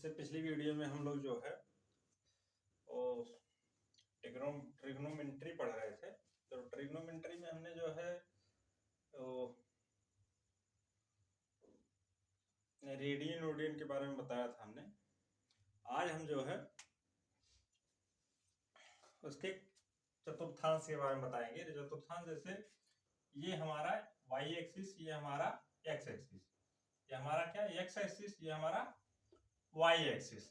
इससे पिछली वीडियो में हम लोग जो है वो ट्रिग्नोमेट्री पढ़ रहे थे। तो ट्रिग्नोमेट्री में हमने जो है रेडियन ओडियन के बारे में बताया था हमने। आज हम जो है उसके चतुर्थांश के बारे में बताएंगे। चतुर्थांश जैसे ये हमारा y एक्सिस, ये हमारा x एक्सिस, ये हमारा क्या x एक्सिस, ये हमारा y एक्सिस।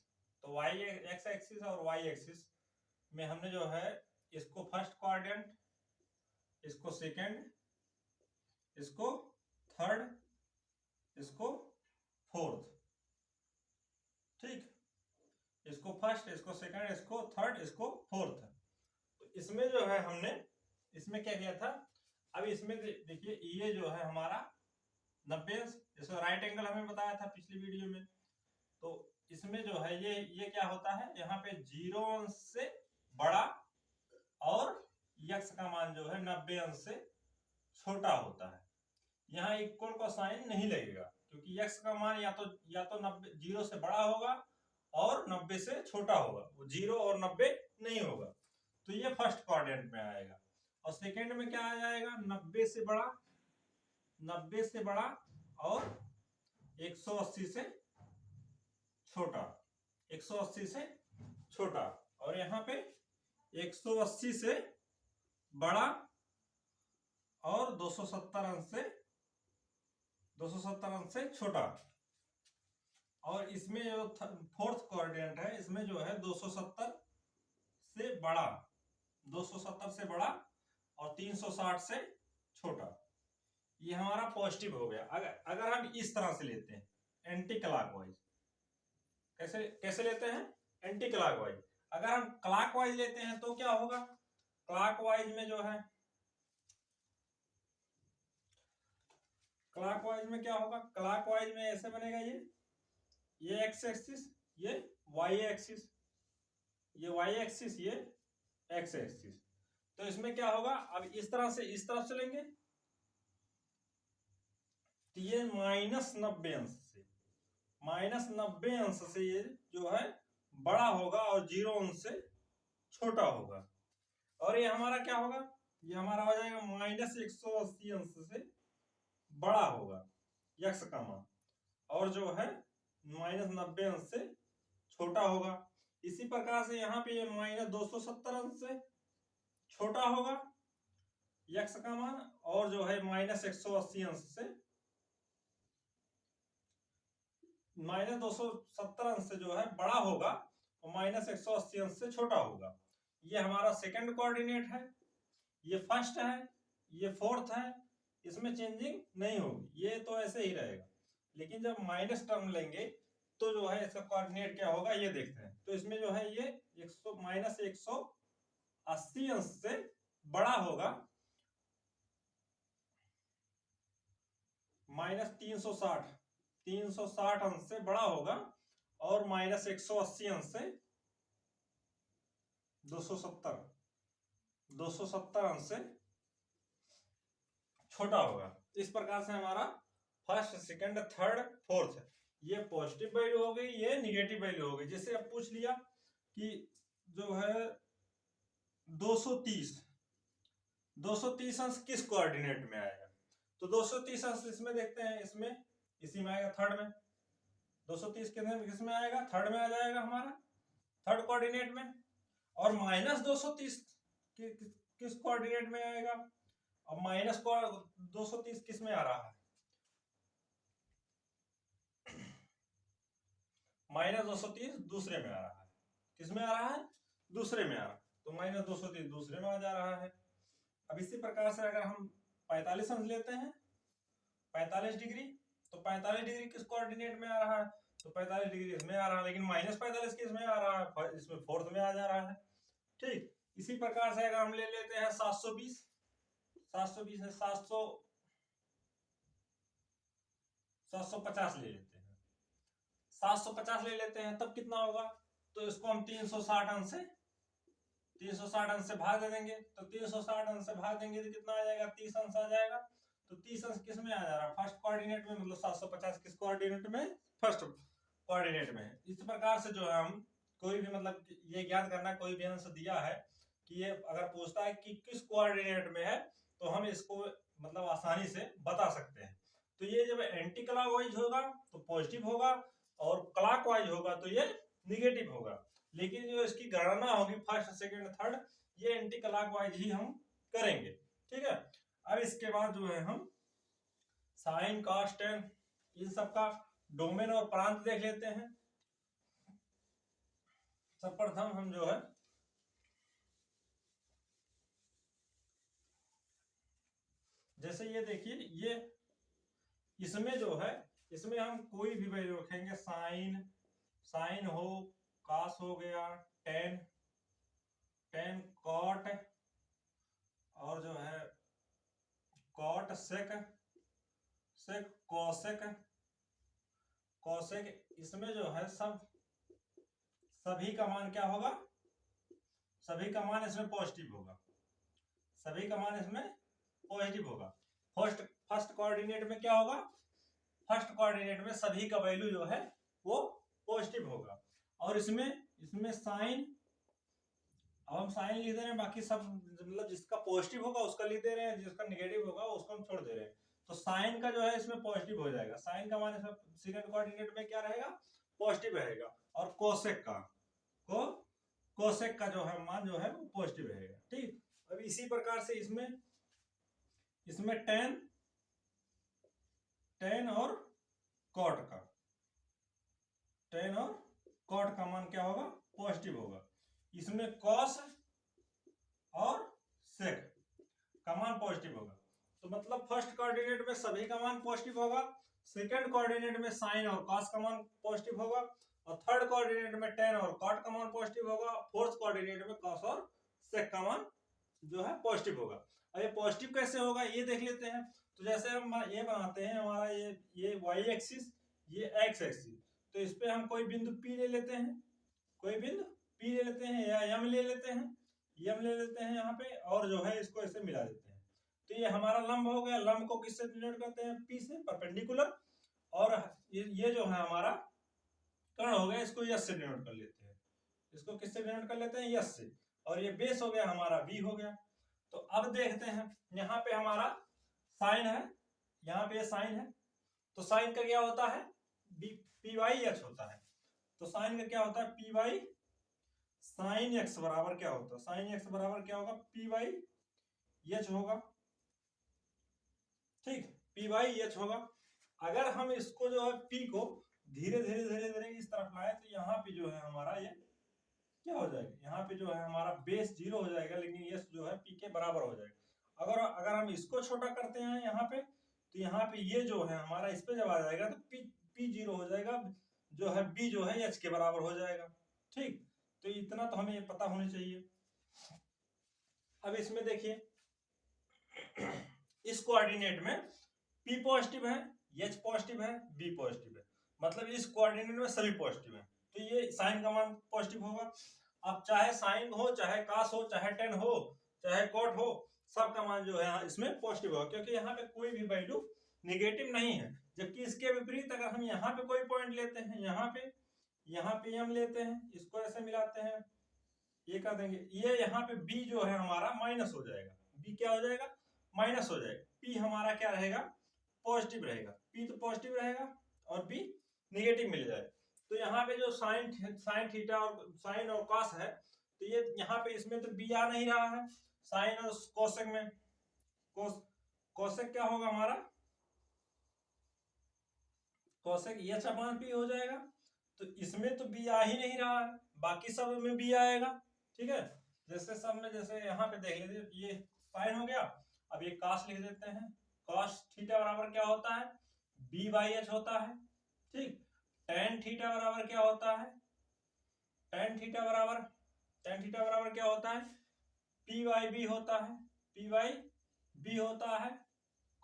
तो y x एक्सिस और y एक्सिस में हमने जो है इसको फर्स्ट क्वाड्रेंट, इसको सेकंड, इसको थर्ड, इसको फोर्थ, ठीक, इसको फर्स्ट, इसको सेकंड, इसको थर्ड, इसको फोर्थ। तो इसमें जो है हमने इसमें क्या किया था, अब इसमें देखिए ये जो है हमारा 90 अंश, जैसे राइट एंगल हमें बताया था पिछली वीडियो में। तो इसमें जो है ये क्या होता है, यहाँ पे 0 अंश से बड़ा और x का मान जो है 90 अंश से छोटा होता है। यहाँ इक्वल का साइन नहीं लगेगा क्योंकि x का मान या तो 0 से बड़ा होगा और 90 से छोटा होगा, वो 0 और 90 नहीं होगा। तो ये फर्स्ट क्वाड्रेंट में आएगा। और सेकंड में क्या आ जाएगा, 90 से बड़ा और 180 से छोटा, 180 से छोटा, और यहाँ पे 180 से बड़ा और 270 अंश से छोटा। और इसमें जो फोर्थ क्वाड्रेंट है, इसमें जो है 270 से बड़ा और 360 से छोटा। ये हमारा पॉजिटिव हो गया। अगर हम इस तरह से लेते हैं एंटी क्लॉकवाइज, कैसे लेते हैं, एंटी क्लॉकवाइज। अगर हम क्लॉकवाइज लेते हैं तो क्या होगा, क्लॉकवाइज में जो है क्लॉकवाइज में क्या होगा, क्लॉकवाइज में ऐसे बनेगा, ये x एक्सिस, ये y एक्सिस, ये y एक्सिस, ये x एक्सिस। तो इसमें क्या होगा, अब इस तरफ चलेंगे तो ये -90 अंश से ये जो है बड़ा होगा और 0 अंश से छोटा होगा। और ये हमारा क्या होगा, ये हमारा हो जाएगा -180 अंश से बड़ा होगा x का मान, और जो है -90 अंश से छोटा होगा। इसी प्रकार से यहाँ पे ये -270 अंश से छोटा होगा x का मान, और जो है -180 अंश से -270 अंश से जो है बड़ा होगा और -180 अंश से छोटा होगा। ये हमारा सेकंड कोऑर्डिनेट है, ये फर्स्ट है, ये फोर्थ है, इसमें चेंजिंग नहीं होगी, ये तो ऐसे ही रहेगा। लेकिन जब माइनस टर्म लेंगे तो जो है इसका कोऑर्डिनेट क्या होगा, ये देखते हैं। तो इसमें जो है ये -180 अंश से बड़ा होगा, -360 अंश से बड़ा होगा, और -180 अंश से 270 अंश से छोटा होगा। इस प्रकार से हमारा फर्स्ट, सेकंड, थर्ड, फोर्थ, ये पॉजिटिव वैल्यू हो गई, ये निगेटिव वैल्यू हो गई। जैसे अब पूछ लिया कि जो है 230 अंश किस कोऑर्डिनेट में आएगा, तो 230 अंश इसमें देखते हैं, इसमें इसी में आएगा, थर्ड में। 230 किस में आएगा, थर्ड में आ जाएगा हमारा, थर्ड कोऑर्डिनेट में। और -230 किस कोऑर्डिनेट में आएगा, अब -230 किस में आ रहा है, -230 दूसरे में आ रहा है। किस में आ रहा है, दूसरे में आ रहा है, तो -230 दूसरे में आ जा रहा है। अब इसी प्रकार से अगर हम 45 अंश लेते हैं, 45 डिग्री, तो 45 डिग्री किस कोऑर्डिनेट में आ रहा है, तो 45 डिग्री इसमें आ रहा है, लेकिन -45 किस में आ रहा है, इसमें फोर्थ में आ जा रहा है, ठीक। इसी प्रकार से अगर हम ले लेते हैं 720 है, 750 ले लेते हैं, 750 ले लेते हैं, तब कितना होगा, तो इसको हम 360 अंश से भाग दे देंगे। तो 360 अंश से भाग देंगे तो कितना आ जाएगा, 30 अंश आ जाएगा। तो 30 अंश किस में आ जा रहा है, फर्स्ट कोऑर्डिनेट में, मतलब 750 किस कोऑर्डिनेट में, फर्स्ट कोऑर्डिनेट में है। इस प्रकार से जो है हम कोई भी मतलब ये ज्ञात करना, कोई भी आंसर दिया है कि ये अगर पूछता है कि किस कोऑर्डिनेट में है तो हम इसको मतलब आसानी से बता सकते हैं। तो ये जब एंटी क्लॉकवाइज होगा तो पॉजिटिव होगा और क्लॉकवाइज होगा तो ये निगेटिव होगा। लेकिन जो इसकी गणना होगी फर्स्ट सेकंड थर्ड ये एंटी क्लॉकवाइज ही हम करेंगे। ठीक है, अब इसके बाद जो है हम साइन कॉस टेन इन सब का डोमेन और प्रांत देख लेते हैं। सर्वप्रथम हम जो है जैसे ये देखिए, ये इसमें जो है इसमें हम कोई भी वैल्यू रखेंगे, साइन हो, कॉस हो गया, टेन कॉट और जो है कॉट सेक कॉसेक इसमें जो है सभी का मान क्या होगा, सभी का मान इसमें पॉजिटिव होगा, सभी का मान इसमें पॉजिटिव होगा। फर्स्ट कोऑर्डिनेट में क्या होगा, फर्स्ट कोऑर्डिनेट में सभी का वैल्यू जो है वो पॉजिटिव होगा। और इसमें साइन, अब हम साइन लिख दे रहे हैं, बाकी सब मतलब जिसका पॉजिटिव होगा उसका लिख दे रहे हैं, जिसका नेगेटिव होगा उसको हम छोड़ दे रहे हैं। तो साइन का जो है इसमें पॉजिटिव हो जाएगा, साइन का मान इसमें सेकंड कोऑर्डिनेट में क्या रहेगा, पॉजिटिव रहेगा। और कोसेक का जो है मान जो है वो पॉजिटिव रहेगा। ठीक, अब इसी प्रकार से इसमें टेन और कॉट का मान क्या होगा, पॉजिटिव होगा। इसमें कॉस और सेक का मान पॉजिटिव होगा। तो मतलब फर्स्ट कोऑर्डिनेट में सभी का मान पॉजिटिव होगा, सेकंड कोऑर्डिनेट में साइन और कॉस का मान पॉजिटिव होगा, और थर्ड कोऑर्डिनेट में टेन और कॉट का मान पॉजिटिव होगा, फोर्थ कोऑर्डिनेट में कॉस और सेक का मान जो है पॉजिटिव होगा। अब ये पॉजिटिव कैसे होगा ये देख लेते हैं। तो जैसे हम ये बनाते हैं, हमारा ये वाई एक्सिस, ये एक्स एक्सिस, तो इस पे हम कोई बिंदु P ले लेते हैं, कोई बिंदु P ले लेते हैं, या M ले लेते हैं, यहाँ पे, और जो है इसको ऐसे मिला देते हैं। तो ये हमारा लंब हो गया। लंब को किससे डिनोट करते हैं, P से, परपेंडिकुलर। और ये जो है हमारा कर्ण हो गया, इसको यस से डिनोट कर लेते हैं, इसको किससे डिनोट कर लेते हैं, यस से। और ये बेस हो गया हमारा B हो गया। तो अब देखते हैं, यहाँ पे हमारा साइन है, यहाँ पे साइन है, तो साइन का क्या होता है, पी वाई एच होता है। तो साइन का क्या होता है, पी वाई साइन एक्स बराबर क्या होता है, साइन एक्स बराबर क्या होगा, पी वाई एच होगा। ठीक, पी वाई एच होगा। अगर हम इसको जो है पी को धीरे धीरे इस तरफ लाए तो यहाँ पे जो है हमारा ये क्या हो जाएगा, यहाँ पे जो है हमारा बेस 0 हो जाएगा, लेकिन ये जो है पी के बराबर हो जाएगा। अगर हम इसको छोटा करते हैं यहाँ पे, तो यहाँ पे ये जो है हमारा इस पे जब आ जाएगा तो पी 0 हो जाएगा, जो है बी जो है एच के बराबर हो जाएगा। ठीक, तो इतना तो हमें ये पता होना चाहिए। अब इसमें देखिए, इस कोऑर्डिनेट में पी पॉजिटिव है, एच पॉजिटिव है, बी पॉजिटिव है, मतलब इस कोऑर्डिनेट में सभी पॉजिटिव है, तो ये साइन का मान पॉजिटिव होगा। अब चाहे साइन हो, चाहे कॉस हो, चाहे टेन हो, चाहे कॉट हो, सबका मान जो है इसमें पॉजिटिव होगा, क्योंकि यहाँ पे कोई भी वैल्यू निगेटिव नहीं है। जबकि इसके विपरीत अगर हम यहाँ पे कोई पॉइंट लेते हैं, यहाँ पे हम लेते हैं, इसको ऐसे मिलाते हैं, ये कर देंगे, ये यहाँ पे बी जो है हमारा माइनस हो जाएगा, बी क्या हो जाएगा, माइनस हो जाएगा। पी हमारा क्या रहेगा, पॉजिटिव रहेगा, पी तो पॉजिटिव रहेगा और बी नेगेटिव मिल जाए। तो यहाँ पे जो साइन थीटा और साइन और कॉस है, तो ये यहाँ पे इसमें तो बी आ नहीं रहा है, साइन और कोसेक में कोसेक क्या होगा हमारा, कोसेक एच अपॉन पी हो जाएगा। तो इसमें तो बी आ ही नहीं रहा है, बाकी सब में बी आएगा। ठीक है, जैसे सब में, जैसे यहाँ पे देख लीजिए, ये साइन हो गया, अब ये कॉस लिख देते हैं, कॉस थीटा बराबर क्या होता है, बी बाई एच होता है। ठीक, टेन थीटा बराबर क्या होता है, टेन थीटा बराबर क्या होता है, पी वाई बी होता है, पी वाई बी होता है।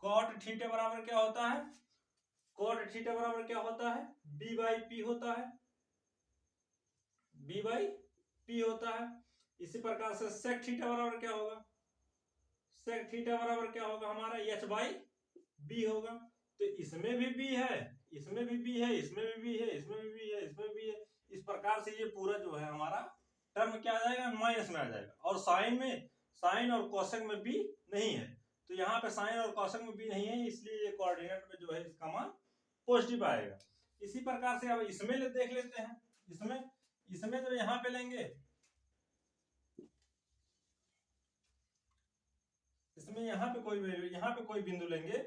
कॉट थीटा बराबर क्या होता है, कॉट थीटा बराबर क्या होता है, बी बाई पी होता है, बी बाई पी होता है। इसी प्रकार से सेक थीटा बराबर क्या होगा, सेक थीटा बराबर क्या होगा हमारा, एच बाई बी होगा। तो इसमें भी बी है, इसमें भी बी है, इसमें भी बी है, इसमें भी बी है, इसमें भी है। इस प्रकार से ये पूरा जो है हमारा टर्म क्या आ जाएगा, माइनस में आ जाएगा। और साइन और कोसेक में बी नहीं है, तो यहाँ पे साइन और कोसेक में बी नहीं है, इसलिए ये कोऑर्डिनेट में जो है इसका मान पॉजिटिव आएगा। इसी प्रकार से अब इसमें देख लेते हैं। इसमें जब यहाँ पे लेंगे, इसमें यहाँ पे कोई वैल्यू, यहाँ पे कोई बिंदु लेंगे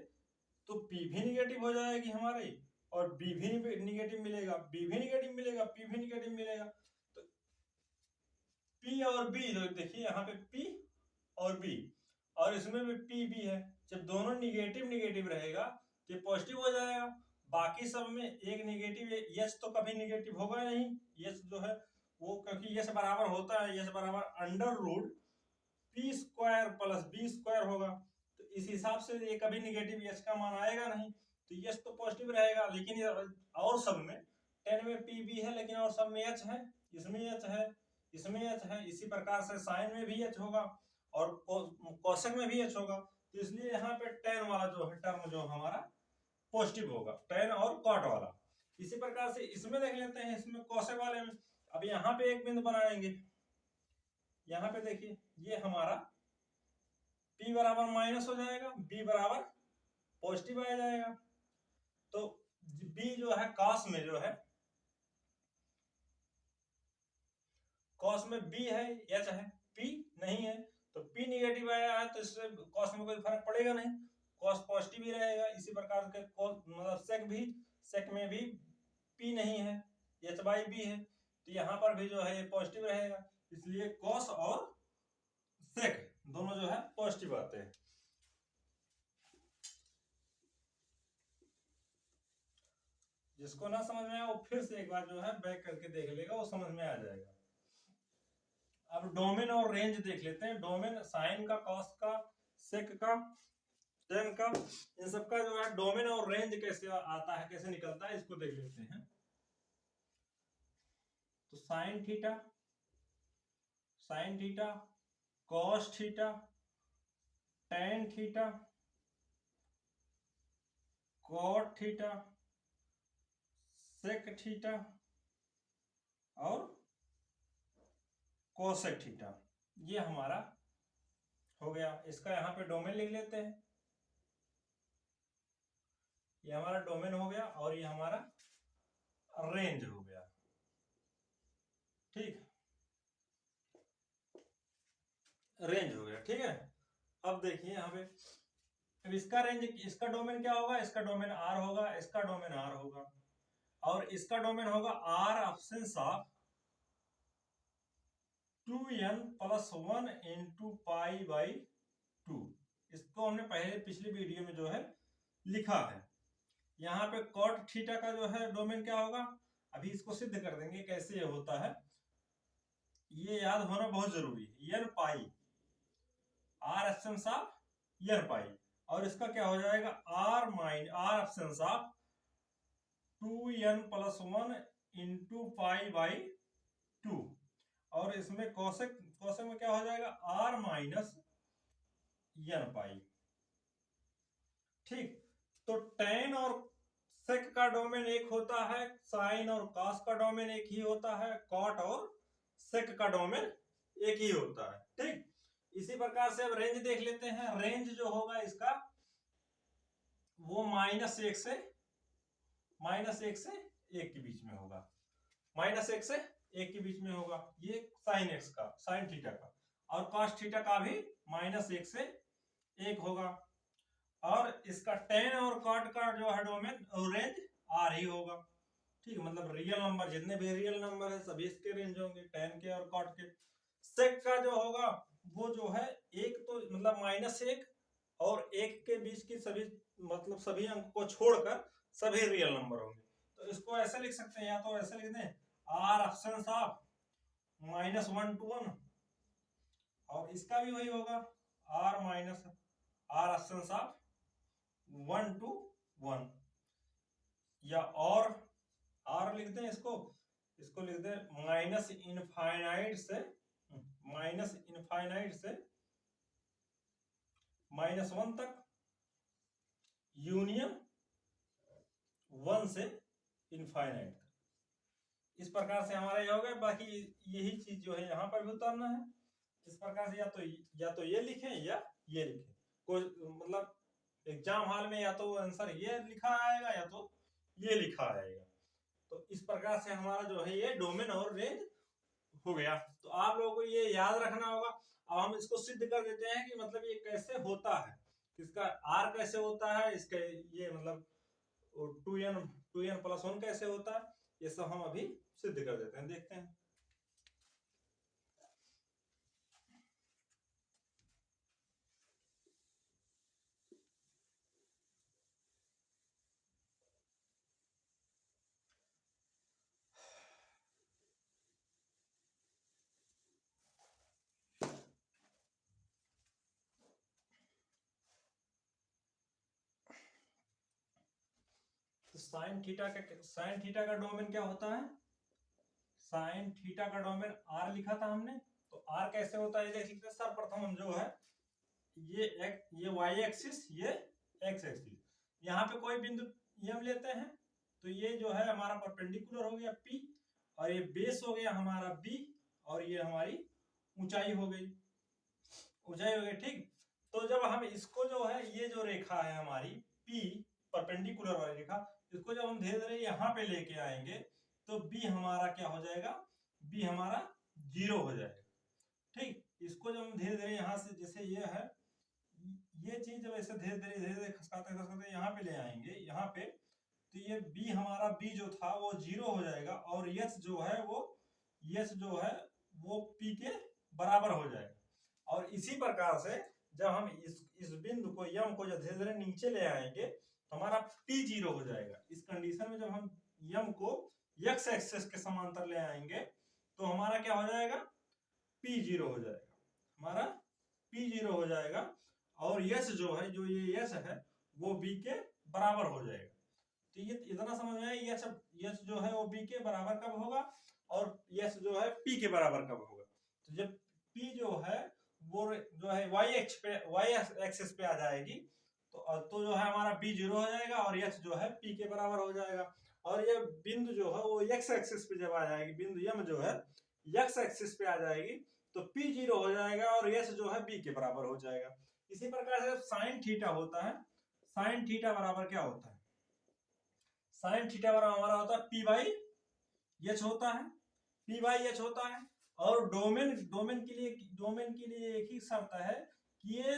तो पी भी निगेटिव हो जाएगी हमारी, और बी भी निगेटिव मिलेगा, बी भी निगेटिव मिलेगा, पी भी निगेटिव मिलेगा। तो पी और बी, तो देखिए यहाँ पे पी और बी, और इसमें भी पी बी है। जब दोनों निगेटिव निगेटिव रहेगा तो पॉजिटिव हो जाएगा। बाकी सब में एक निगेटिव, यस तो कभी निगेटिव होगा नहीं, यस जो है वो, क्योंकि यस बराबर होता है, यस बराबर under root p square plus b square होगा। तो इस हिसाब से ये कभी निगेटिव यस का मान आएगा नहीं, तो यस तो पॉजिटिव रहेगा। लेकिन और सब में 10 में पी बी है, लेकिन और सब में एच है, इसमें एच है, इसमें एच है। इसी प्रकार से साइन में भी एच होगा और कोसेक में भी एच होगा। तो इसलिए यहाँ पे tan वाला जो है टर्म जो हमारा पॉजिटिव होगा, tan और कॉट वाला। इसी प्रकार से इसमें देख लेते हैं, इसमें कोसेक वाले में अब यहाँ पे एक बिंदु बनाएंगे। यहाँ पे देखिए ये हमारा p बराबर माइनस हो जाएगा, b बराबर पॉजिटिव आ जाएगा। तो b जो है कॉस में जो है, कॉस में b है, h है, p नहीं है, तो p निगेटिव आया है, तो इससे कॉस में कोई फर्क पड़ेगा नहीं, कॉस पॉजिटिव ही रहेगा। इसी प्रकार के मतलब सेक में भी p नहीं है, h बाई b है, तो यहाँ पर भी जो है ये पॉजिटिव रहेगा। इसलिए कॉस और सेक दोनों जो है पॉजिटिव आते हैं। जिसको ना समझ में आया वो फिर से एक बार जो है बैक करके देख लेगा, वो समझ में आ जाएगा। अब डोमेन और रेंज देख लेते हैं। डोमेन साइन का, कॉस का, सेक का, टेन का, इन सब का जो है डोमेन और रेंज कैसे आता है, कैसे निकलता है, इसको देख लेते हैं। तो sine theta, cos theta, tan theta, cot theta, sec theta और कोसेक थीटा, ये हमारा हो गया। इसका यहाँ पे डोमेन लिख लेते हैं, ये हमारा डोमेन हो गया और ये हमारा रेंज हो गया। ठीक, रेंज हो गया, ठीक है। अब देखिए यहाँ पे, अब इसका रेंज, इसका डोमेन क्या होगा, इसका डोमेन आर होगा, इसका डोमेन आर होगा, और इसका डोमेन होगा R options of 2n plus 1 into pi by 2। इसको हमने पहले पिछली वीडियो में जो है लिखा है। यहाँ पे कॉट थीटा का जो है डोमेन क्या होगा, अभी इसको सिद्ध कर देंगे कैसे ये होता है, ये याद होना बहुत जरूरी है। n pi, R options of n pi, और इसका क्या हो जाएगा R options of 2n plus 1 into pi by 2, और इसमें कोसेक में क्या हो जाएगा आर माइनस n पाई। ठीक, तो tan और सेक का डोमेन एक होता है, साइन और कॉस का डोमेन एक ही होता है, कॉट और सेक का डोमेन एक ही होता है। ठीक, इसी प्रकार से अब रेंज देख लेते हैं। रेंज जो होगा इसका वो -1 से -1 के बीच में होगा, -1 से 1 के बीच में होगा। ये साइन थीटा का, और कॉस थीटा का भी -1 से 1 होगा, और इसका टेन और कॉट का जो है डोमेन रेंज आर ही होगा। ठीक है, मतलब रियल नंबर, जितने भी रियल नंबर है सभी इसके रेंज होंगे, टेन के और कॉट के। सेक का जो होगा वो जो है एक, तो मतलब -1 और 1 के बीच की सभी, मतलब सभी अंक को छोड़कर सभी रियल नंबर होंगे। तो इसको ऐसे लिख सकते हैं, या तो ऐसे लिख दें आर ऑप्शंस ऑफ -1 to 1, और इसका भी वही होगा आर ऑप्शंस ऑफ 1 to 1, या और आर लिख दें, इसको लिख दें माइनस इनफाइनाइट से -1 तक यूनियन 1 से इनफाइनाइट। इस प्रकार से हमारा ये हो गया। बाकी यही चीज जो है यहाँ पर भी उतारना है। इस प्रकार से या तो ये लिखें या ये लिखें। कोई मतलब एग्जाम हॉल में या तो आंसर ये लिखा आएगा या तो ये लिखा आएगा। तो इस प्रकार से हमारा जो है ये डोमेन और रेंज हो गया। तो आप लोगों को ये याद रखना होगा। अब हम इसको सिद्ध कर देते हैं कि मतलब ये कैसे होता है, इसका आर कैसे होता है, इसके ये मतलब 2n+1 कैसे होता है, ये सब हम अभी सिद्ध कर देते हैं, देखते हैं। तो साइन थीटा का डोमेन क्या होता है? साइन थीटा का डोमेन आर लिखा था हमने। तो आर कैसे होता है देख लीजिए। सर्वप्रथम हम जो है ये वाई एक्सिस, ये एक्स एक्सिस, यहाँ पे कोई बिंदु हम लेते हैं। तो ये जो है हमारा परपेंडिकुलर हो गया P, और ये बेस हो गया हमारा B, और ये हमारी ऊंचाई हो गई, ठीक। तो जब हम इसको जो है ये जो रेखा है हमारी P परपेंडिकुलर वाली रेखा, इसको जब हम धीरे धीरे यहाँ पे लेके आएंगे तो B हमारा क्या हो जाएगा? B हमारा 0 हो जाएगा, ठीक। इसको जब हम धीरे धीरे यहाँ से, जैसे ये है, ये चीज जब ऐसे धीरे धीरे खसकाते यहाँ पे ले आएंगे, यहाँ पे, तो ये B हमारा B जो था वो 0 हो जाएगा, और H जो है वो P के बराबर हो जाएगा। और इसी प्रकार से जब हम इस बिंदु को यम को जब धीरे धीरे नीचे ले आएंगे तो हमारा P 0 हो जाएगा। इस कंडीशन में जब हम यम को x एक्सिस के समांतर ले आएंगे तो हमारा क्या हो जाएगा? P 0 हो जाएगा, हमारा P 0 हो जाएगा। और यस जो है, जो ये यस है वो B के बराबर हो जाएगा। तो ये इतना समझ में आया, यस जो है वो B के बराबर कब होगा और यस जो है P के बराबर कब होगा। तो जब P जो है वो जो है y एक्सिस पे आ जाएगी तो जो है हमारा B 0 हो जाएगा और यस जो है P के बराबर हो जाएगा। और ये बिंदु जो है वो x एक्सिस पे जब आ जाएगी, बिंदु यम जो है x एक्सिस पे आ जाएगी तो P 0 हो जाएगा और यस जो है B के बराबर हो जाएगा। इसी प्रकार से साइन थीटा होता है, साइन थीटा बराबर क्या होता है? साइन थीटा बराबर हमारा होता है P/H होता है, P/H होता है। और डोमेन के लिए एक ही शर्त है कि ये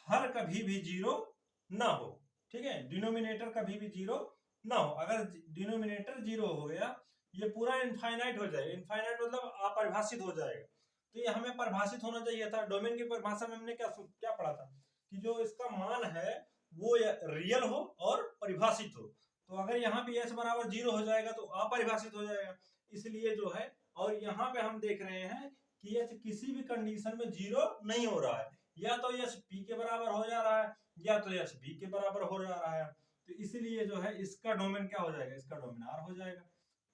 हर कभी भी 0 ना हो, ठीक है। डिनोमिनेटर कभी भी 0 ना हो। अगर डिनोमिनेटर 0 हो गया, ये पूरा इनफाइनाइट हो जाएगा। इनफाइनाइट मतलब अपरिभाषित हो जाएगा। तो ये हमें परिभाषित होना चाहिए था। डोमेन की परिभाषा में हमने क्या पढ़ा था कि जो इसका मान है वो रियल हो और परिभाषित हो। तो अगर यहाँ पे h बराबर 0 हो जाएगा तो अपरिभाषित हो जाएगा, इसलिए जो है। और यहाँ पे हम देख रहे हैं कि h किसी भी कंडीशन में 0 नहीं हो रहा है, या तो h p के बराबर हो जा रहा है या तो h b के बराबर हो जा रहा है। तो इसलिए जो है इसका डोमेन क्या हो जाएगा? इसका डोमेन r हो जाएगा,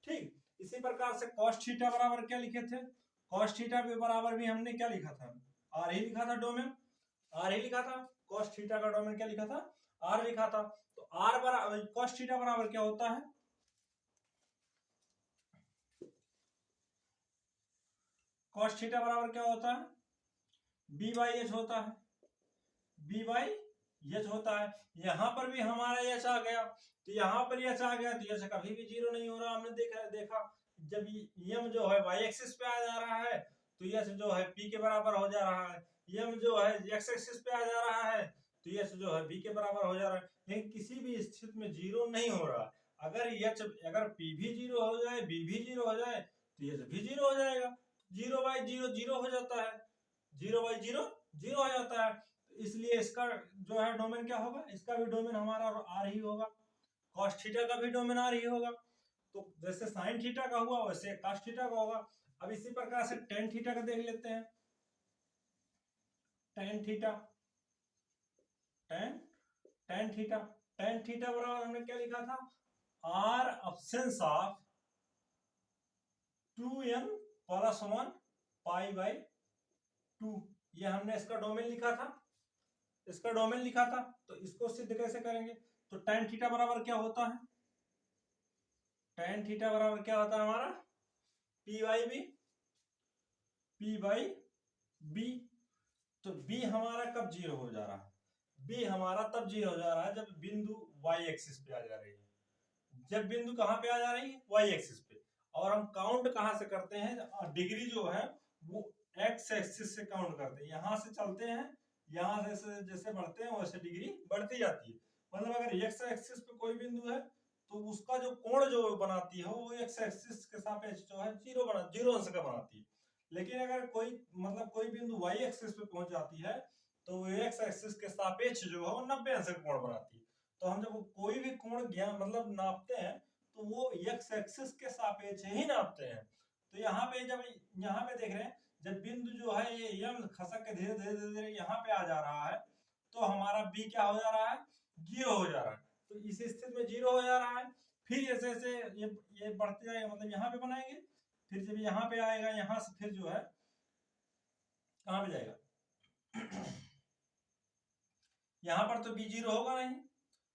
ठीक। इसी प्रकार से cos थीटा बराबर क्या लिखे थे? cos थीटा के बराबर भी हमने क्या लिखा था? r ही लिखा था, डोमेन r ही लिखा था। cos थीटा का डोमेन क्या लिखा था? r लिखा था। तो r बराबर cos थीटा बराबर क्या होता है? cos थीटा बराबर क्या होता है? b/h होता है, b/h होता है। यहाँ पर भी हमारा h आ गया, तो यहाँ पर h आ गया तो h कभी भी 0 नहीं हो रहा। हमने देखा जब m जो है y एक्सिस पे आ जा रहा है तो h जो है p के बराबर हो जा रहा है, m जो है x एक्सिस पे आ जा रहा है तो h जो है b के बराबर हो जा रहा है। लेकिन किसी भी स्थिति में 0 नहीं हो रहा। अगर p भी 0 हो जाए, b भी 0 हो जाए तो h भी 0 हो जाएगा। 0/0 0 हो जाता है, 0/0 0 हो जाता है। इसलिए इसका जो है डोमेन क्या होगा? इसका भी डोमेन हमारा r ही होगा, cos थीटा का भी डोमेन r ही होगा। तो जैसे sin थीटा का हुआ वैसे cos थीटा का होगा। अब इसी प्रकार से tan थीटा का देख लेते हैं। tan थीटा बराबर हमने क्या लिखा था? r absence of 2n+1 π/2। ये हमने इसका डोमेन लिखा था, तो इसको सिद्ध कैसे करेंगे? तो tan थीटा बराबर क्या होता है? tan थीटा बराबर क्या होता है हमारा p by b, p by b. तो b हमारा कब जीरो हो जा रहा है, b हमारा तब जीरो हो जा रहा है जब बिंदु y एक्सिस पे आ जा रही है। जब बिंदु कहाँ पे आ जा रही है, y एक्सिस पे। और हम काउंट कहाँ से करते हैं, डिग्री जो है वो x एक्सिस से काउंट करते हैं। यहाँ से चलते हैं, यहाँ से जैसे बढ़ते हैं वैसे डिग्री बढ़ती जाती है। मतलब अगर x एक्सिस पे कोई बिंदु है तो उसका जो कोण जो बनाती है वो x एक्सिस के सापेक्ष जो है जीरो अंश का बनाती है। लेकिन अगर कोई मतलब कोई बिंदु y एक्सिस पे पहुंच जाती है तो वो x एक्सिस के सापेक्ष जो है वो 90 अंश का कोण बनाती है। तो हम जब कोई भी कोण ज्ञान मतलब नापते हैं तो वो x एक्सिस के सापेक्ष ही नापते हैं। तो यहाँ पे जब यहाँ पे देख रहे हैं जब बिंदु जो है ये यम खसक के धीरे धीरे धीरे धीरे यहाँ पे आ जा रहा है तो हमारा b क्या हो जा रहा है, जीरो हो जा रहा है। तो इस स्थिति में जीरो हो जा रहा है। फिर जैसे जैसे ये बढ़ते जाएगा, मतलब यहाँ पे बनाएंगे, फिर जब यहाँ पे आएगा यहाँ से फिर जो है कहाँ पे जाएगा यहाँ पर तो b जीरो होगा नहीं,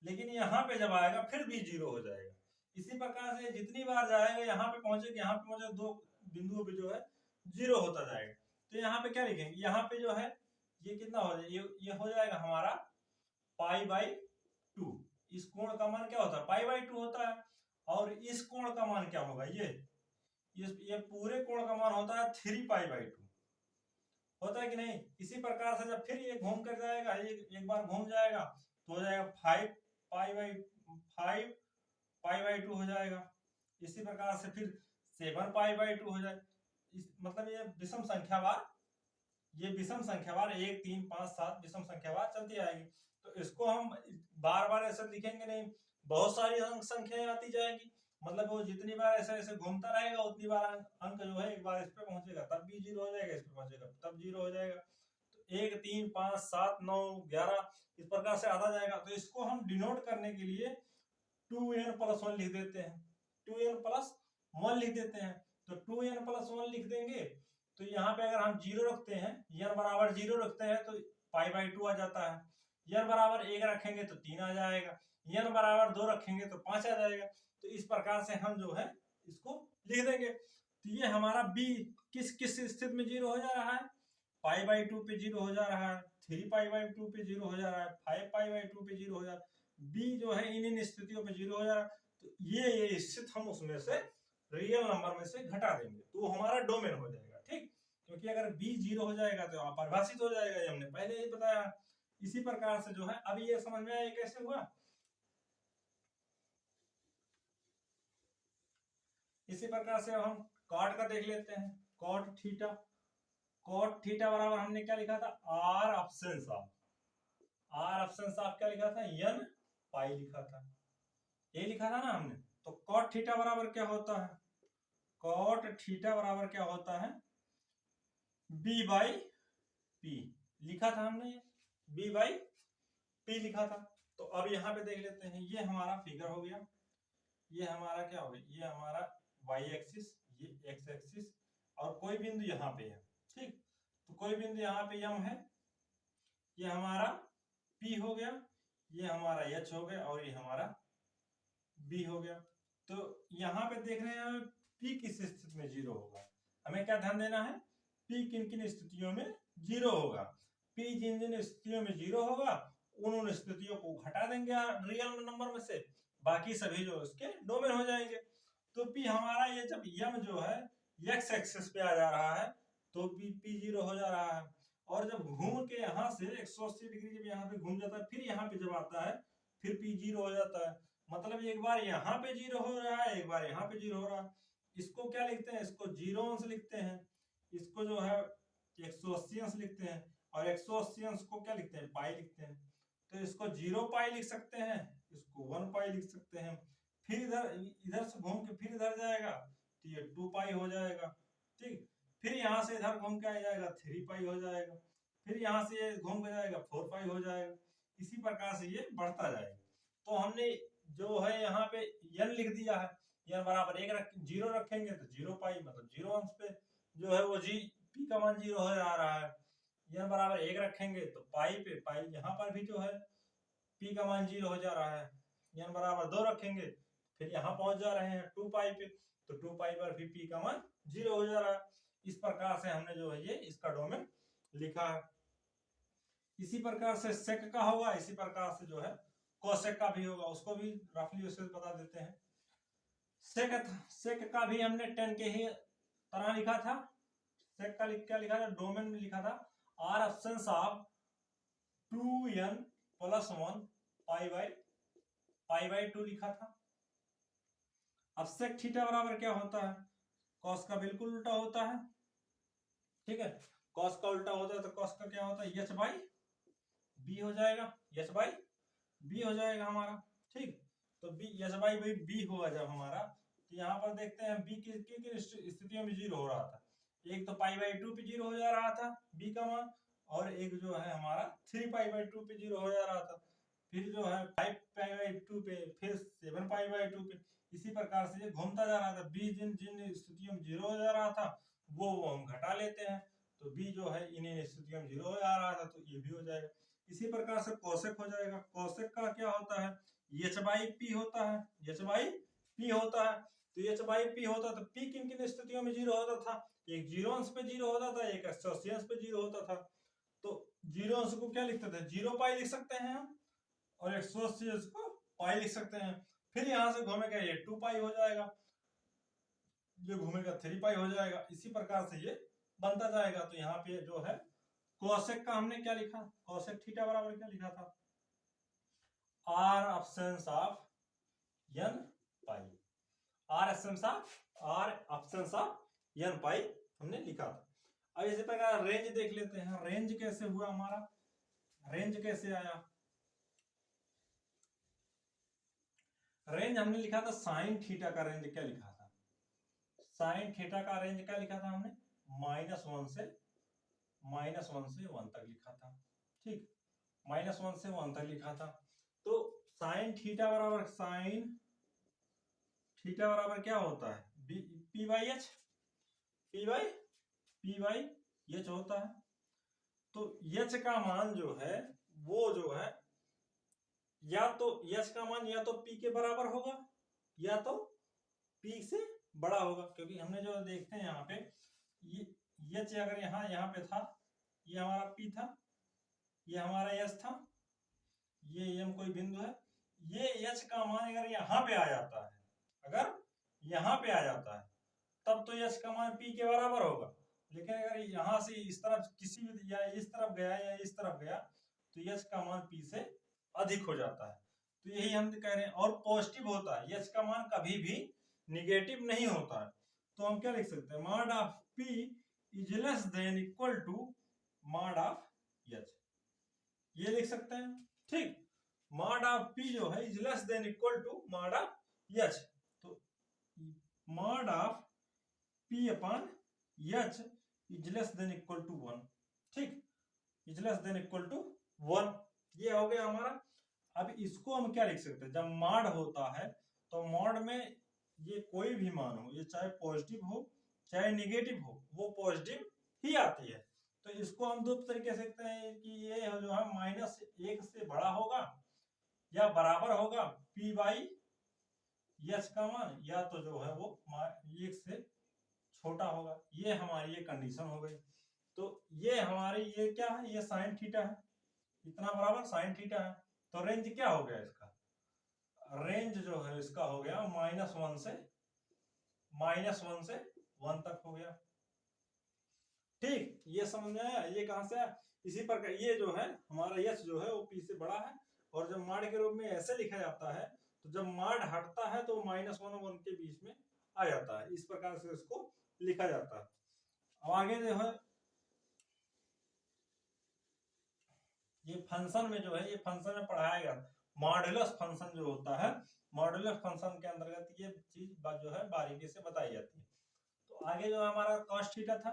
लेकिन यहाँ पे जब आएगा फिर b जीरो हो जाएगा। इसी प्रकार से जितनी बार जाएगा यहाँ पे पहुंचेगा, यहाँ पे पहुंचे दो बिंदुओं पे जो है जीरो होता जाएगा। तो यहाँ पे क्या लिखेंगे, यहाँ पे जो है ये कितना हो जाएगा, ये हो जाएगा हमारा पाई बाई टू। इस कोण का मान क्या होता है, पाई बाई टू होता है। और इस कोण का मान क्या होगा, ये पूरे कोण का मान होता है 3 पाई बाई टू, होता है कि नहीं। इसी प्रकार से जब फिर ये घूम कर जाएगा, एक बार घूम जाएगा तो हो जाएगा 5 पाई बाई टू हो जाएगा। इसी प्रकार से फिर 7 पाई बाई टू हो जाए। मतलब ये विषम संख्यावार 1 3 5 7 विषम संख्यावार चलती आएगी। तो इसको हम बार बार ऐसे लिखेंगे नहीं, बहुत सारी अंक संख्याएं आती जाएगी। मतलब वो जितनी बार ऐसे ऐसे घूमता रहेगा उतनी बार अंक जो है एक बार इस पे पहुंचेगा तब भी जीरो हो जाएगा, इस पे पहुंचेगा तब जीरो हो जाएगा। तो 1 3 5 7 9 11 इस प्रकार से आता जाएगा। तो इसको हम डिनोट करने के लिए 2n+1 लिख देते हैं, 2n+1 लिख देते हैं। तो 2n+1 लिख देंगे तो यहाँ पे अगर हम जीरो रखते हैं, n बराबर जीरो रखते हैं तो पाई बाई टू आ जाता है। n बराबर 1 रखेंगे तो 3 आ जाएगा, n बराबर 2 रखेंगे तो 5 आ जाएगा। तो इस प्रकार से हम जो है इसको लिख देंगे। तो ये हमारा b किस किस स्थिति में जीरो हो जा रहा है, पाई बाई टू पे जीरो हो जा रहा है, 3 पाई बाई टू पे जीरो हो जा रहा है, 5 पाई बाई टू पे जीरो हो जा रहा है। b जो है इन स्थितियों पे जीरो हो जा रहा है। तो ये स्थिति हम उसमें से रियल नंबर में से घटा देंगे तो हमारा डोमेन हो जाएगा, ठीक। क्योंकि अगर b जीरो हो जाएगा तो अपरिभाषित हो जाएगा, ये हमने पहले ही बताया। इसी प्रकार से जो है अभी ये समझ में आया कैसे हुआ। इसी प्रकार से हम कॉट का देख लेते हैं, कॉट थीटा बराबर हमने क्या लिखा था, आर ऑप्शन साफ क्या लिखा था, n पाई लिखा था, ये लिखा था ना हमने। तो कॉट थीटा बराबर क्या होता है, कॉट थीटा बराबर क्या होता है, b बाई p लिखा था हमने, b बाई p लिखा था। तो अब यहाँ पे देख लेते हैं, ये हमारा फिगर हो गया, ये हमारा क्या हो गया, ये हमारा y एक्सिस, ये x एक्सिस, और कोई बिंदु यहाँ पे है, ठीक। तो कोई बिंदु यहाँ पे m है, ये हमारा p हो गया, ये हमारा h हो गया, और ये हमारा b हो गया। तो यहाँ पे देख रहे हैं p किस स्थिति में जीरो होगा, हमें क्या ध्यान देना है, p किन किन स्थितियों में जीरो होगा। p जिन जिन स्थितियों में जीरो होगा उन स्थितियों को घटा देंगे रियल नंबर में से, बाकी सभी जो उसके डोमेन हो जाएंगे। तो p हमारा ये जब m जो है x एक्सिस पे आ जा रहा है तो p जीरो हो जा रहा है। और जब घूम के यहाँ से 180 डिग्री जब यहाँ पे घूम जाता है फिर यहाँ पे जब आता है फिर p जीरो हो जाता है। मतलब एक बार यहाँ पे जीरो हो रहा है, एक बार यहाँ पे जीरो हो रहा है। इसको क्या लिखते हैं, इसको जीरो अंश लिखते हैं, इसको जो है 180 अंश लिखते हैं, और 180 अंश को क्या लिखते हैं, पाई लिखते हैं। तो इसको 0 पाई लिख सकते हैं, इसको 1 पाई लिख सकते हैं। फिर इधर से घूम के फिर इधर जाएगा तो ये 2 पाई हो जाएगा, ठीक। फिर यहाँ से इधर घूम के आ जाएगा 3 पाई हो जाएगा, फिर यहाँ से घूम के जाएगा 4 पाई हो जाएगा। इसी प्रकार से ये बढ़ता जाएगा। तो हमने जो है यहाँ पे n लिख दिया है, n बराबर 0 रखेंगे तो 0 पाई मतलब 0 अंश पे जो है वो p का मान 0 हो जा रहा है। n बराबर 1 रखेंगे तो पाई पे यहाँ पर भी जो है p का मान 0 हो जा रहा है। n बराबर 2 रखेंगे फिर यहाँ पहुंच जा रहे हैं 2 पाई पे, तो 2 पाई पर भी p का मान 0 हो जा रहा है। इस प्रकार से हमने जो है ये इसका डोमेन लिखा है। इसी प्रकार से सेक का होगा, इसी प्रकार से जो है कोसेक का भी होगा, उसको भी रफली उसे बता देते हैं। सेक का भी हमने 10 के ही तरह लिखा था। सेक का क्या लिखा था, डोमेन में लिखा था r absence of 2n + 1 pi by 2 लिखा था। अब सेक थीटा बराबर क्या होता है, कॉस का बिल्कुल उल्टा होता है। ठीक है, कॉस का उल्टा होता है तो कॉस का क्या होता है, h बाई बी हो जाएगा, h बाई बी हो जाएगा हमारा। ठीक, तो h बाई बी होगा जब हमारा, तो यहाँ पर देखते हैं बी की स्थितियों में 0 हो रहा था। एक तो पाई बाई 2 पे 0 हो जा रहा था बी का मान, और एक जो है हमारा 3 पाई बाई 2 पे 0 हो जा रहा था, फिर जो है 5 पाई बाई 2 पे, फिर 7 पाई बाई 2 पे। इसी प्रकार से ये घूमता जा रहा था। बी जिन जिन स्थितियों में 0 हो जा रहा था वो हम घटा लेते हैं, तो बी जो है इन स्थितियों में 0 हो जा रहा था, तो ये भी हो जाएगा। इसी प्रकार से कोसेक हो जाएगा। कोसेक का क्या होता है, एच बाई पी होता है, एच बाई पी होता है। तो एच बाई पी होता है तो पी किन किन स्थितियों में 0 होता था, एक 0 अंश पे 0 होता था, एक 180 अंश पे 0 होता था। तो 0 अंश को क्या लिखते थे, 0 पाई लिख सकते हैं हम, और 180 अंश को पाई लिख सकते हैं। फिर यहाँ से घूमेगा ये 2 पाई हो जाएगा, ये घूमेगा 3 पाई हो जाएगा। इसी प्रकार से ये बनता जाएगा। तो यहाँ पे जो है कोसेक का हमने क्या लिखा, कोसेक थीटा बराबर क्या लिखा था, r absence of n pi, r absence of n पाई हमने लिखा था। अब इसी प्रकार रेंज देख लेते हैं, रेंज कैसे हुआ हमारा, रेंज कैसे आया। रेंज हमने लिखा था साइन थीटा का रेंज क्या लिखा था, साइन थीटा का रेंज क्या लिखा था हमने, -1 से 1 तक लिखा था। ठीक, -1 से 1 तक लिखा था। तो साइन थीटा बराबर क्या होता है, पी बाई एच होता है। तो एच का मान जो है वो जो है या तो एच का मान या तो पी के बराबर होगा या तो पी से बड़ा होगा, क्योंकि हमने जो देखते हैं यहाँ पे ये एच अगर यहाँ पे था, ये हमारा पी था, ये हमारा एच था, ये एम कोई बिंदु है, ये एच का मान अगर यहाँ पे आ जाता है, अगर यहाँ पे आ जाता है तब तो एच का मान पी के बराबर होगा। लेकिन अगर यहाँ से इस तरफ किसी भी, या इस तरफ गया या इस तरफ गया, तो एच का मान पी से अधिक हो जाता है। तो यही हम कह रहे हैं। और पॉजिटिव होता है, एच का मान कभी भी निगेटिव नहीं होता है। तो हम क्या लिख सकते हैं, mod of p is less than equal to mod of h, ये लिख सकते हैं। ठीक, मॉड ऑफ पी जो है is less than equal to mod of H. तो mod of P upon H is less than equal to 1। ठीक, is less than equal to 1, ये हो गया हमारा। अब इसको हम क्या लिख सकते हैं, जब मॉड होता है तो मॉड में ये कोई भी मान हो, ये चाहे पॉजिटिव हो चाहे निगेटिव हो, वो पॉजिटिव ही आती है। तो इसको हम दो तरीके से लिखते हैं कि ये जो है -1 से बड़ा होगा या बराबर होगा पी बाई एच का मान, या तो जो है वो 1 से छोटा होगा। ये हमारी ये कंडीशन हो गई। तो ये हमारी ये क्या है, ये साइन थीटा है, इतना बराबर साइन थीटा है। तो रेंज क्या हो गया इसका, रेंज जो है इसका हो गया -1 से 1 तक हो गया। ठीक, ये समझ में आया, ये कहां से आया। इसी प्रकार ये जो है हमारा एच जो है वो पी से बड़ा है, और जब मॉड के रूप में ऐसे लिखा जाता है, तो जब मॉड हटता है तो -1 और 1 के बीच में आ जाता है। इस प्रकार से इसको लिखा जाता है। अब आगे जो है ये फंक्शन में जो है, ये फंक्शन में पढ़ाएगा मॉडुलस फंक्शन जो होता है, मॉडुलस फंक्शन के अंतर्गत ये चीज जो है बारीकी से बताई जाती है। तो आगे जो हमारा कॉस थीटा था,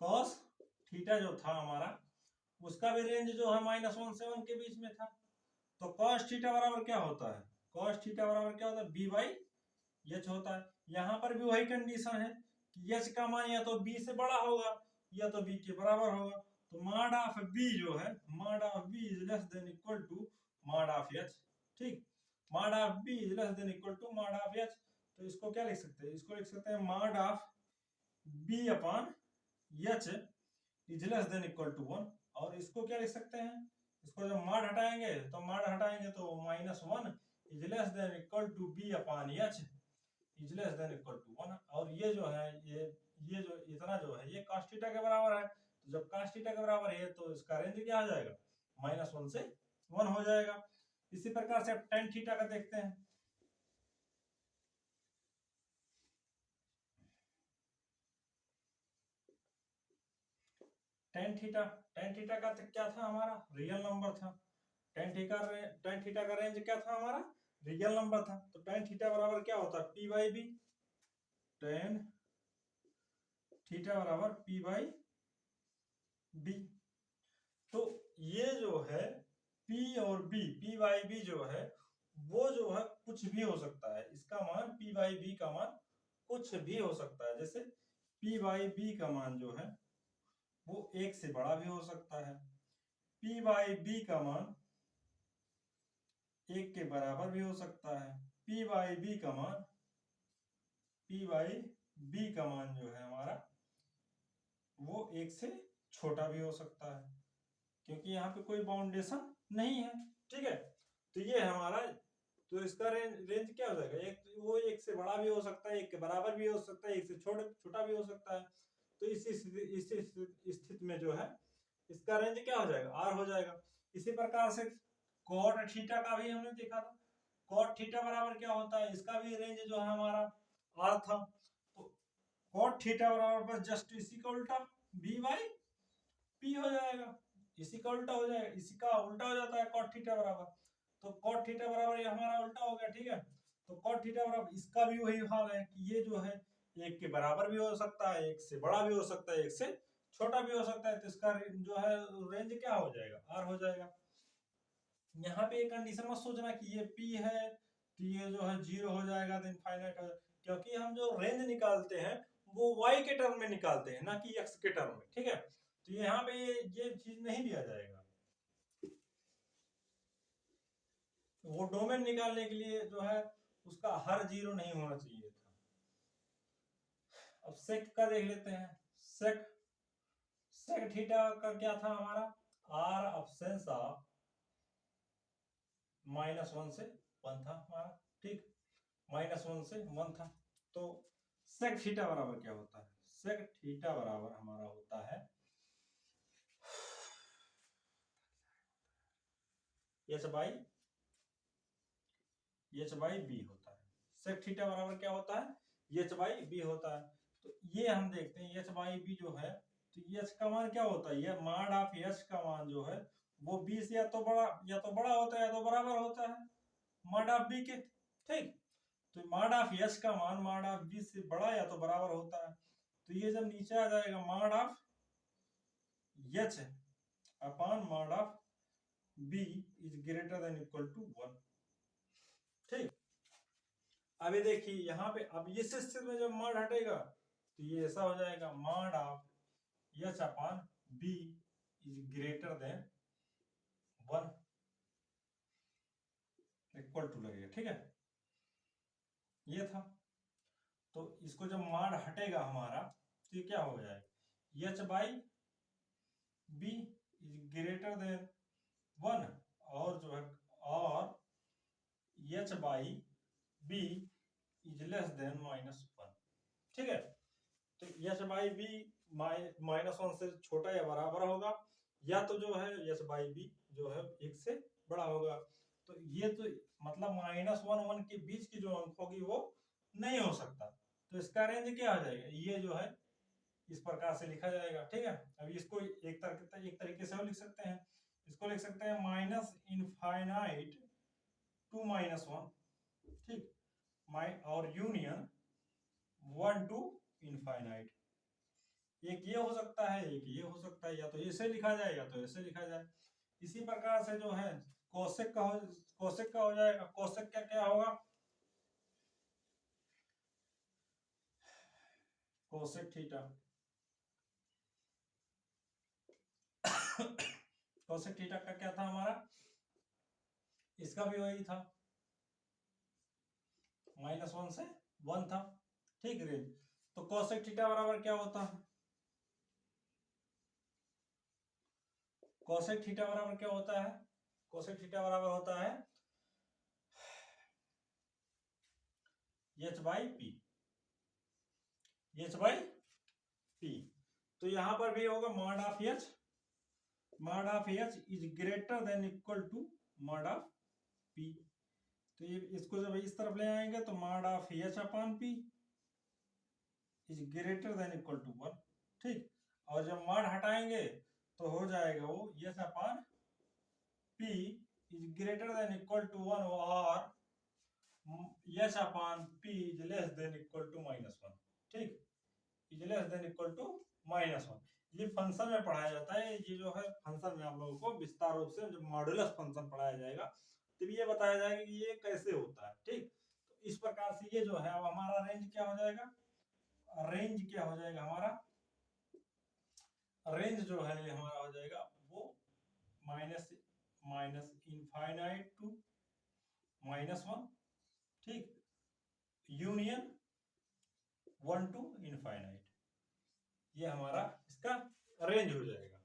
कॉस थीटा जो था हमारा, उसका भी रेंज जो है -1 से 1 के बीच में था। तो कॉस थीटा बराबर क्या होता है, कॉस थीटा बराबर क्या होता है, बी बाई एच होता है। यहाँ पर भी वही कंडीशन है कि एच का मान या तो बी से बड़ा होगा या तो बी के बराबर होगा। तो मॉड ऑफ बी जो है, mod of B is less than equal to mod of H. ठीक, mod mod of B is less than equal to mod of H. तो इसको क्या लिख सकते हैं, इसको लिख सकते हैं mod of b upon H is less than equal to 1। और इसको क्या लिख सकते हैं, इसको जब मॉड हटाएंगे तो -1 is less than equal to b upon H is less than equal to 1। और ये जो है ये जो इतना जो है ये cos थीटा के बराबर है। तो जब cos थीटा के बराबर है तो इसका रेंज क्या हो जाएगा, -1 से 1 हो जाएगा। इसी प्रकार से अब tan थीटा का देखते हैं। tan थीटा का तो क्या था हमारा, रियल नंबर था। tan थीटा का रेंज क्या था हमारा, रियल नंबर था। तो tan थीटा बराबर क्या होता है, p by b. tan theta बराबर p बाई बी। तो ये जो है p और b, p बाई बी जो है वो जो है कुछ भी हो सकता है। इसका मान p बाई बी का मान कुछ भी हो सकता है। जैसे p बाई बी का मान जो है वो 1 से बड़ा भी हो सकता है, p बाई बी का मान 1 के बराबर भी हो सकता है, p बाई बी का मान जो है हमारा वो 1 से छोटा भी हो सकता है, क्योंकि यहाँ पे कोई बाउंडेशन नहीं है। ठीक है, तो ये हमारा, तो इसका रेंज क्या हो जाएगा, वो 1 से बड़ा भी हो सकता है, 1 के बराबर भी हो सकता है, 1 से छोटा भी हो सकता है। तो इस स्थिति में जो है इसका रेंज क्या हो जाएगा, आर हो जाएगा। इसी प्रकार से कॉट थीटा का भी हमने देखा था, कॉट थीटा बराबर क्या होता है, इसका भी रेंज जो है हमारा आर था। तो कॉट थीटा बराबर बस जस्ट इसी का उल्टा बी बाई पी हो जाएगा, इसी का उल्टा हो जाएगा, इसी का उल्टा हो जाता है कॉट थीटा बराबर। तो कॉट थीटा बराबर ये हमारा उल्टा हो गया। ठीक है, तो कॉट थीटा बराबर इसका भी वही हाल है कि ये जो है 1 के बराबर भी हो सकता है, 1 से बड़ा भी हो सकता है, 1 से छोटा भी हो सकता है। तो इसका जो है रेंज क्या हो जाएगा, आर हो जाएगा। यहाँ पे एक कंडीशन मत सोचना कि ये p है तो ये जो है 0 हो जाएगा, तो इनफाइनाइट हो जाएगा, क्योंकि हम जो रेंज निकालते हैं वो y के टर्म में निकालते हैं, ना कि x के टर्म में। ठीक है, तो यहाँ पे ये चीज नहीं दिया जाएगा। वो डोमेन निकालने के लिए जो है उसका हर 0 नहीं होना चाहिए था। अब सेक का देख लेते हैं। सेक थीटा का क्या था हमारा, आर अब्सेंस ऑफ -1 से 1 था हमारा। ठीक, -1 से 1 था। तो सेक थीटा बराबर क्या होता है, सेक थीटा बराबर हमारा होता है एच बाई बी होता है। सेक थीटा बराबर क्या होता है, एच बाई बी होता है। तो ये हम देखते हैं एच बाई बी जो है, तो एच का मान क्या होता है, ये मॉड ऑफ एच का मान जो है वो बी से या तो बड़ा होता है या तो बराबर होता है मॉड ऑफ बी के। ठीक, तो मॉड ऑफ एच का मान मॉड ऑफ बी से बड़ा या तो बराबर होता है। तो ये जब नीचे आ जाएगा mod of h upon mod of B is greater than equal to 1। ठीक, अभी देखिए यहाँ पे अब इस स्थिति में जब मॉड हटेगा तो ये ऐसा हो जाएगा mod of h upon b is greater than 1 equal to लगेगा। ठीक है, ये था। तो इसको जब मॉड हटेगा हमारा तो ये क्या हो जाएगा, h by b is greater than 1 और जो है और h by b is less than -1। ठीक है, तो एच बाई बी -1 से छोटा या बराबर होगा, या तो जो है एच बाई बी जो है 1 से बड़ा होगा। तो ये तो मतलब -1 1 के बीच की जो अंक होगी वो नहीं हो सकता। तो इसका रेंज क्या हो जाएगा, ये जो है इस प्रकार से लिखा जाएगा। ठीक है, अभी इसको एक तरीके से और लिख सकते हैं, इसको लिख सकते हैं माइनस इनफाइनाइट टू -1। ठीक, और यूनियन 1 टू इनफाइनाइट। एक ये हो सकता है, एक ये हो सकता है, या तो ऐसे लिखा जाए या तो ऐसे लिखा जाए। इसी प्रकार से जो है कोसेक का हो जाएगा। कोसेक क्या क्या होगा, कोसेक थीटा कोसेक थीटा का क्या था हमारा, इसका भी वही था -1 से 1 था, ठीक रेंज। तो कोसेक थीटा बराबर क्या होता है, कोसेक थीटा बराबर क्या होता है, कोसेक थीटा बराबर होता है h/p, h/p। तो यहां पर भी होगा mod of h is greater than equal to mod of p। तो ये इसको जब इस तरफ ले आएंगे तो mod of h/p is greater than equal to 1, ठीक। और जब मॉड हटाएंगे तो हो जाएगा वो h/p is greater than equal to 1 और h/p is less than equal to -1, ठीक, is less than equal to -1। ये फंक्शन में पढ़ाया जाता है, ये जो है फंक्शन में आप लोगों को विस्तार रूप से जब मॉडुलस फंक्शन पढ़ाया जाएगा तब ये बताया जाएगा कि ये कैसे होता है, ठीक। तो इस प्रकार से ये जो है अब हमारा रेंज क्या हो जाएगा, रेंज क्या हो जाएगा हमारा, रेंज जो है ये हमारा हो जाएगा वो माइनस इनफाइनाइट टू -1, ठीक, यूनियन 1 टू इनफाइनाइट, ये हमारा इसका रेंज हो जाएगा।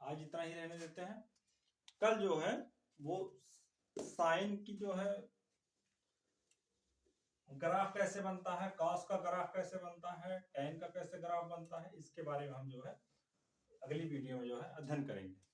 आज इतना ही रहने देते हैं। कल जो है वो साइन की जो है ग्राफ कैसे बनता है, कॉस का ग्राफ कैसे बनता है, टेन का कैसे ग्राफ बनता है, इसके बारे में हम जो है अगली वीडियो में जो है अध्ययन करेंगे।